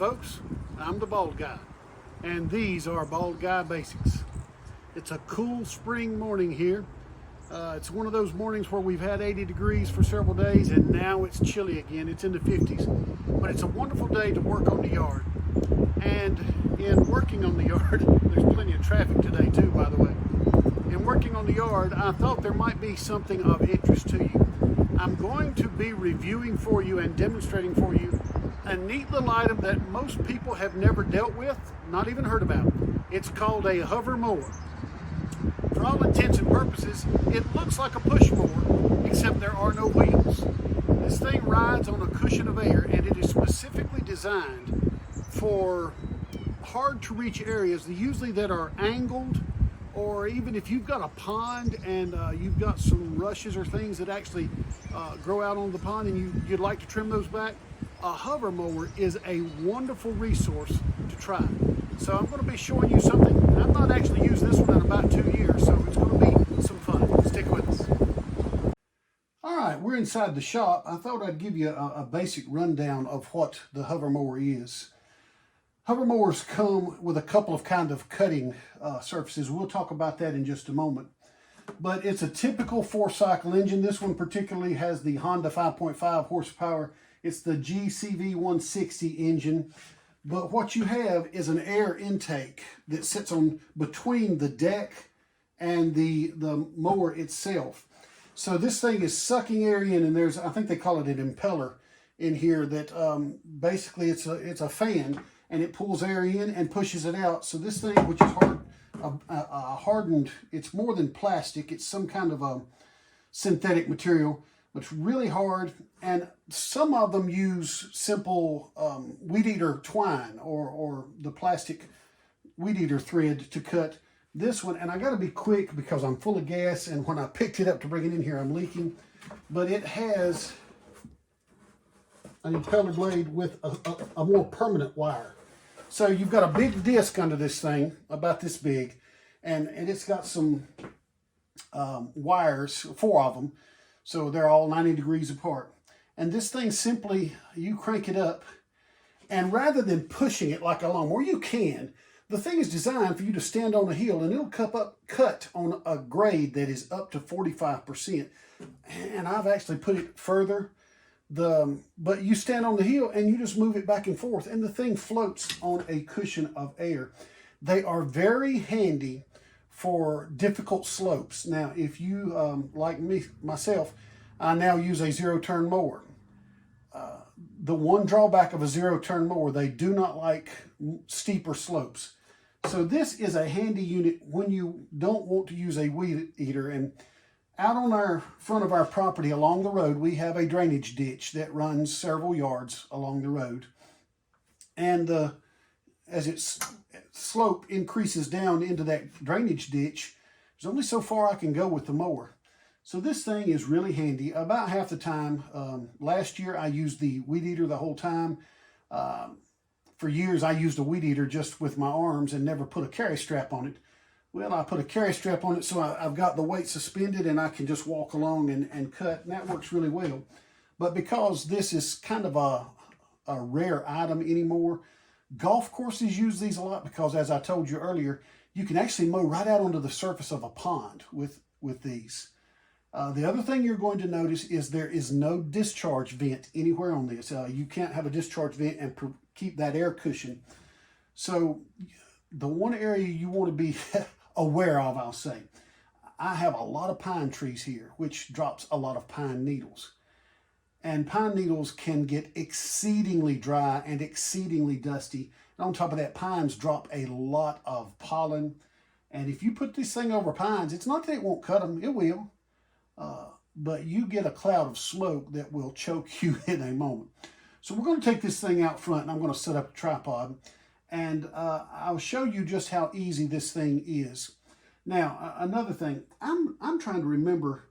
folks, I'm the Bald Guy, and these are Bald Guy Basics. It's a cool spring morning here. It's one of those mornings where we've had 80 degrees for several days, and now it's chilly again. It's in the 50s, but it's a wonderful day to work on the yard. And in working on the yard, there's plenty of traffic today too, by the way. In working on the yard, I thought there might be something of interest to you. I'm going to be reviewing for you and demonstrating for you a neat little item that most people have never dealt with, not even heard about. It's called a hover mower. For all intents and purposes, it looks like a push mower, except there are no wheels. This thing rides on a cushion of air, and it is specifically designed for hard to reach areas, usually that are angled, or even if you've got a pond and you've got some rushes or things that actually grow out on the pond and you'd like to trim those back, a hover mower is a wonderful resource to try. So I'm going to be showing you something. I've not actually used this one in about 2 years, so it's going to be some fun. Stick with us. All right, we're inside the shop. I thought I'd give you a basic rundown of what the hover mower is. Hover mowers come with a couple of kind of cutting surfaces. We'll talk about that in just a moment. But it's a typical 4-cycle engine. This one particularly has the Honda 5.5 horsepower. It's the GCV 160 engine. But what you have is an air intake that sits on between the deck and the mower itself. So this thing is sucking air in, and there's, I think they call it an impeller in here that basically it's a fan, and it pulls air in and pushes it out. So this thing, which is hardened, it's more than plastic. It's some kind of a synthetic material, but it's really hard. And some of them use simple weed eater twine or the plastic weed eater thread to cut this one. And I got to be quick because I'm full of gas, and when I picked it up to bring it in here, I'm leaking. But it has an impeller blade with a more permanent wire. So you've got a big disc under this thing, about this big, and it's got some wires, 4 of them, so they're all 90 degrees apart. And this thing simply, you crank it up, and rather than pushing it like a lawnmower, you can. The thing is designed for you to stand on a hill, and it'll cut on a grade that is up to 45%. And I've actually put it further. But you stand on the hill and you just move it back and forth, and the thing floats on a cushion of air. They are very handy for difficult slopes. Now, if you, like myself, I now use a zero-turn mower. The one drawback of a zero-turn mower, they do not like steeper slopes. So this is a handy unit when you don't want to use a weed eater. And out on our front of our property along the road, we have a drainage ditch that runs several yards along the road. And as its slope increases down into that drainage ditch, there's only so far I can go with the mower. So this thing is really handy about half the time. Last year I used the weed eater the whole time. For years I used a weed eater just with my arms and never put a carry strap on it. Well, I put a carry strap on it, so I've got the weight suspended and I can just walk along and cut, and that works really well. But because this is kind of a rare item anymore, golf courses use these a lot because, as I told you earlier, you can actually mow right out onto the surface of a pond with these. The other thing you're going to notice is there is no discharge vent anywhere on this. You can't have a discharge vent and keep that air cushion. So the one area you want to be aware of, I'll say, I have a lot of pine trees here, which drops a lot of pine needles. And pine needles can get exceedingly dry and exceedingly dusty. And on top of that, pines drop a lot of pollen. And if you put this thing over pines, it's not that it won't cut them, it will. But you get a cloud of smoke that will choke you in a moment. So we're going to take this thing out front, and I'm going to set up a tripod. And I'll show you just how easy this thing is. Now, another thing, I'm trying to remember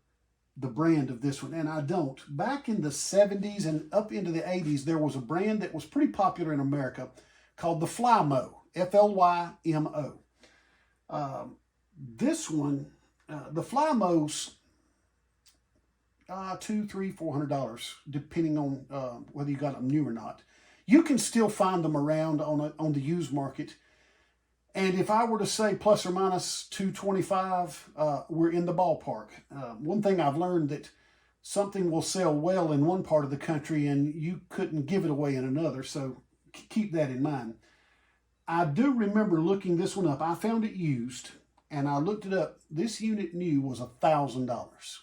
the brand of this one, and I don't. Back in the 70s and up into the 80s, there was a brand that was pretty popular in America called the Flymo, F-L-Y-M-O. This one, the Flymo's $200, $300, $400, depending on whether you got them new or not. You can still find them around on the used market. And if I were to say plus or minus 225, we're in the ballpark. One thing I've learned that something will sell well in one part of the country and you couldn't give it away in another. So keep that in mind. I do remember looking this one up. I found it used and I looked it up. This unit new was $1,000.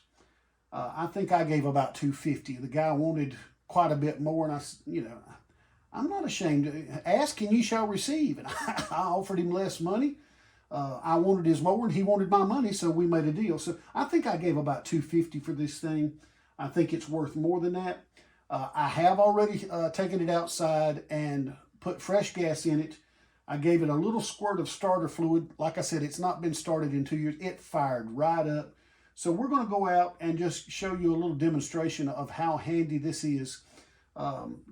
I think I gave about $250. The guy wanted quite a bit more, and I'm not ashamed. Ask and you shall receive. And I offered him less money. I wanted his mower and he wanted my money, so we made a deal. So I think I gave about $250 for this thing. I think it's worth more than that. I have already taken it outside and put fresh gas in it. I gave it a little squirt of starter fluid. Like I said, it's not been started in 2 years. It fired right up. So we're going to go out and just show you a little demonstration of how handy this is.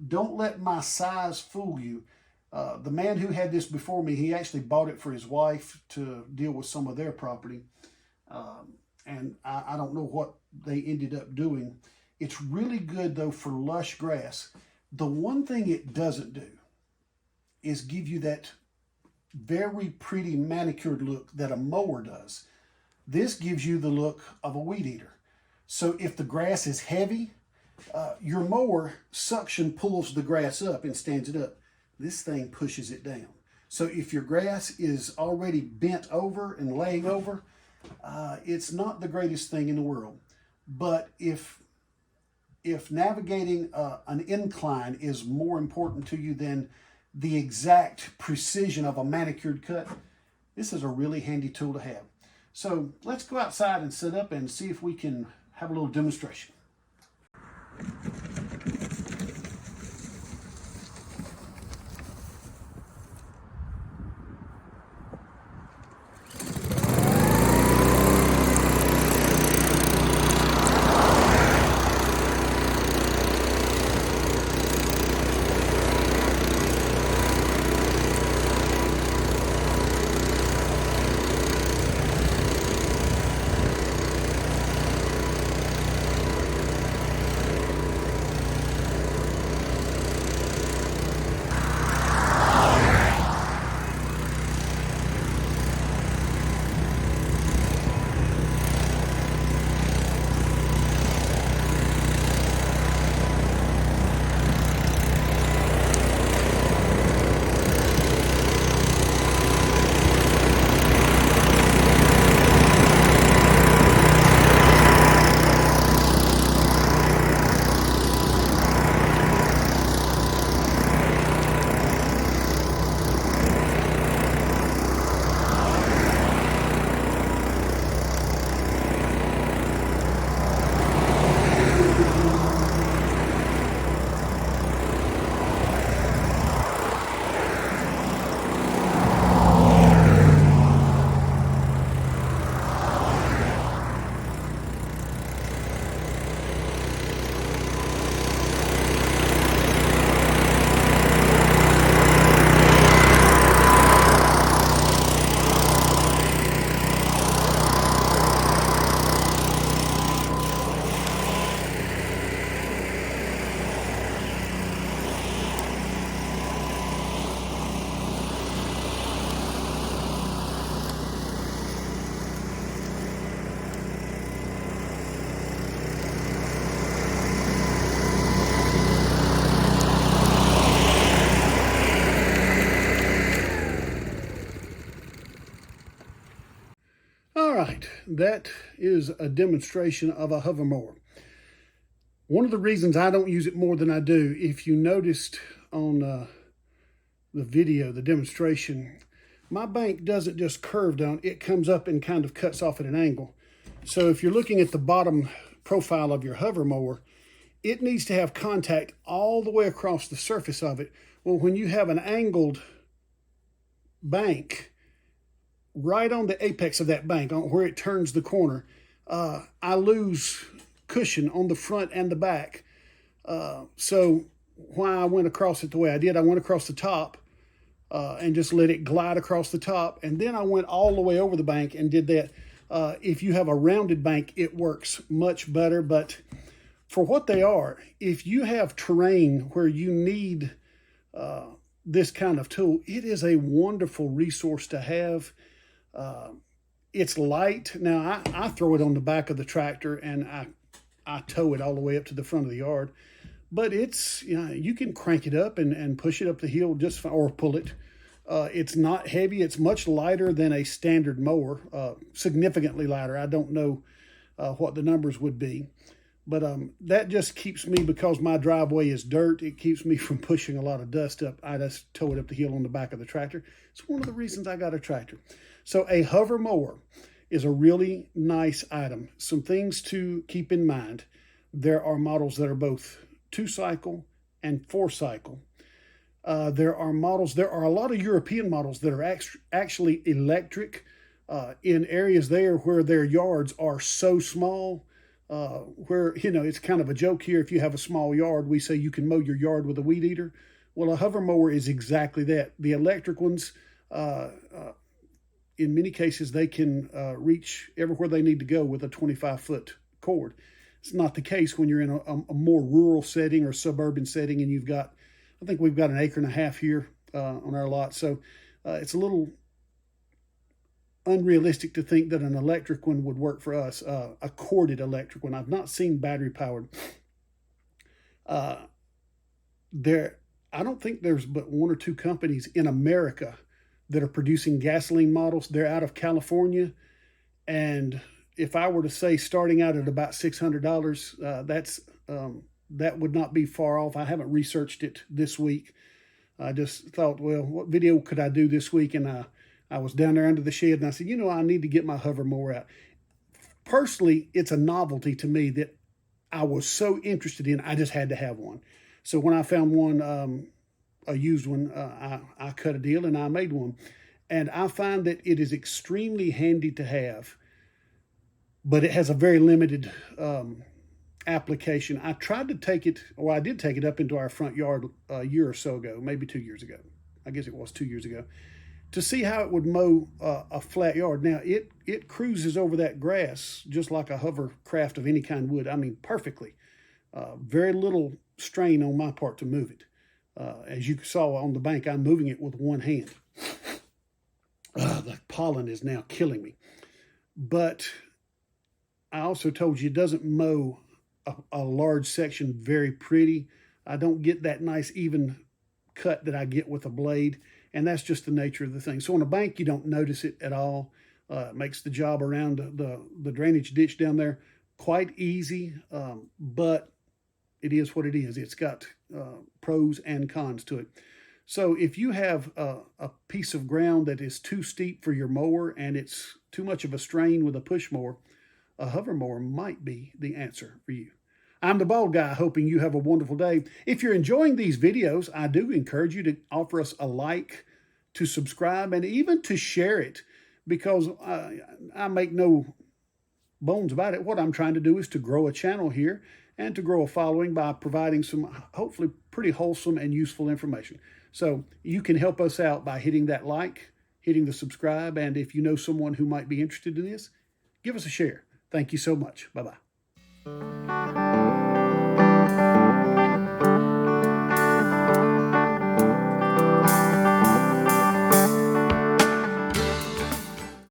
Don't let my size fool you. The man who had this before me, he actually bought it for his wife to deal with some of their property. And I don't know what they ended up doing. It's really good, though, for lush grass. The one thing it doesn't do is give you that very pretty manicured look that a mower does. This gives you the look of a weed eater. So if the grass is heavy, your mower suction pulls the grass up and stands it up. This thing pushes it down. So if your grass is already bent over and laying over, it's not the greatest thing in the world. But if navigating an incline is more important to you than the exact precision of a manicured cut, this is a really handy tool to have. So let's go outside and set up and see if we can have a little demonstration. right, that is a demonstration of a hover mower. One of the reasons I don't use it more than I do, if you noticed on the video, the demonstration, my bank doesn't just curve down, it comes up and kind of cuts off at an angle. So if you're looking at the bottom profile of your hover mower, it needs to have contact all the way across the surface of it. Well, when you have an angled bank, right on the apex of that bank, on where it turns the corner, I lose cushion on the front and the back. So why I went across it the way I did, I went across the top and just let it glide across the top. And then I went all the way over the bank and did that. If you have a rounded bank, it works much better. But for what they are, if you have terrain where you need this kind of tool, it is a wonderful resource to have. It's light. Now, I throw it on the back of the tractor and I tow it all the way up to the front of the yard. But it's, you can crank it up and push it up the hill just fine, or pull it. It's not heavy. It's much lighter than a standard mower, significantly lighter. I don't know what the numbers would be. But that just keeps me, because my driveway is dirt, it keeps me from pushing a lot of dust up. I just tow it up the hill on the back of the tractor. It's one of the reasons I got a tractor. So a hover mower is a really nice item. Some things to keep in mind. There are models that are both 2-cycle and 4-cycle. There are a lot of European models that are actually electric in areas there where their yards are so small. Where, it's kind of a joke here. If you have a small yard, we say you can mow your yard with a weed eater. Well, a hover mower is exactly that. The electric ones, in many cases, they can reach everywhere they need to go with a 25-foot cord. It's not the case when you're in a more rural setting or suburban setting, and I think we've got 1.5 acres here on our lot. So it's a little unrealistic to think that an electric one would work for us, a corded electric one. I've not seen battery powered. I don't think there's but 1 or 2 companies in America that are producing gasoline models. They're out of California. And if I were to say starting out at about $600, that would not be far off. I haven't researched it this week. I just thought, well, what video could I do this week? And I was down there under the shed, and I said, I need to get my hover mower out. Personally, it's a novelty to me that I was so interested in. I just had to have one. So when I found one, a used one, I cut a deal and I made one. And I find that it is extremely handy to have, but it has a very limited application. I did take it up into our front yard a year or so ago, maybe 2 years ago. I guess it was 2 years ago, to see how it would mow a flat yard. Now, it cruises over that grass just like a hovercraft of any kind would. I mean, perfectly. Very little strain on my part to move it. As you saw on the bank, I'm moving it with one hand. The pollen is now killing me. But I also told you it doesn't mow a large section very pretty. I don't get that nice even cut that I get with a blade. And that's just the nature of the thing. So on a bank, you don't notice it at all. It makes the job around the drainage ditch down there quite easy, but it is what it is. It's got pros and cons to it. So if you have a piece of ground that is too steep for your mower and it's too much of a strain with a push mower, a hover mower might be the answer for you. I'm the Bald Guy, hoping you have a wonderful day. If you're enjoying these videos, I do encourage you to offer us a like, to subscribe, and even to share it, because I make no bones about it. What I'm trying to do is to grow a channel here and to grow a following by providing some hopefully pretty wholesome and useful information. So you can help us out by hitting that like, hitting the subscribe, and if you know someone who might be interested in this, give us a share. Thank you so much. Bye-bye.